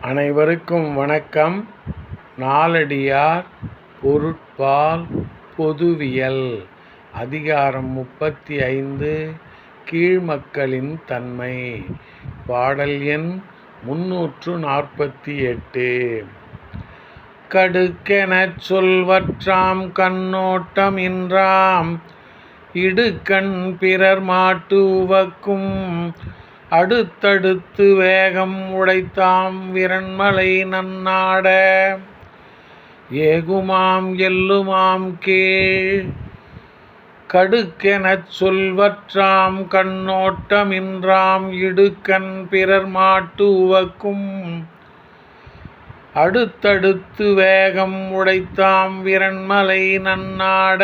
அனைவருக்கும் வணக்கம். நாலடியார் பொருட்பால் பொதுவியல் அதிகாரம் 35 கீழ்மக்களின் தன்மை. பாடல் எண் 348. கடுக்கெனச் சொல்வற்றாம் கண்ணோட்டம் இன்றாம் இடுக்கண் பிறர் மாட்டு உவக்கும் அடுத்தடுத்து வேகம் உடைத்தாம் விரண்மலை நன்னாட ஏகுமாம் எல்லுமாம் கீழ். கடுக்கெனச் சொல்வற்றாம் கண்ணோட்டம் இன்றாம் இடுக்கண் பிறர் மாட்டு உவக்கும் அடுத்தடுத்து வேகம் உடைத்தாம் விரண்மலை நன்னாட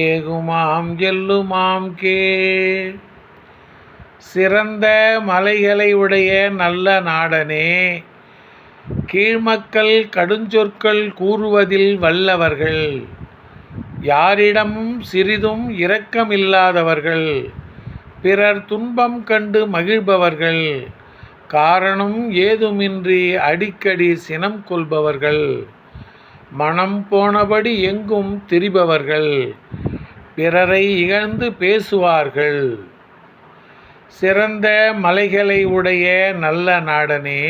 ஏகுமாம் எல்லுமாம் கீழ். சிறந்த மலைகளை உடைய நல்ல நாடனே, கீழ்மக்கள் கடுஞ்சொற்கள் கூறுவதில் வல்லவர்கள், யாரிடமும் சிறிதும் இரக்கமில்லாதவர்கள், பிறர் துன்பம் கண்டு மகிழ்பவர்கள், காரணம் ஏதுமின்றி அடிக்கடி சினம் கொள்பவர்கள், மனம் போனபடி எங்கும் திரிபவர்கள், பிறரை இகழ்ந்து பேசுவார்கள். சிறந்த மலைகளை உடைய நல்ல நாடனே,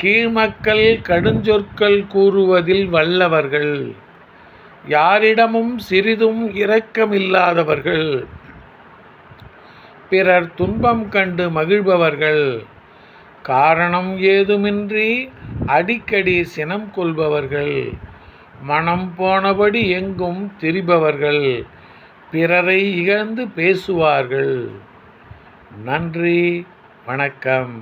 கீழ்மக்கள் கடுஞ்சொற்கள் கூறுவதில் வல்லவர்கள், யாரிடமும் சிறிதும் இரக்கமில்லாதவர்கள், பிறர் துன்பம் கண்டு மகிழ்பவர்கள், காரணம் ஏதுமின்றி அடிக்கடி சினம் கொள்பவர்கள், மனம் போனபடி எங்கும் திரிபவர்கள், பிறரை இகழ்ந்து பேசுவார்கள். நன்றி, வணக்கம்.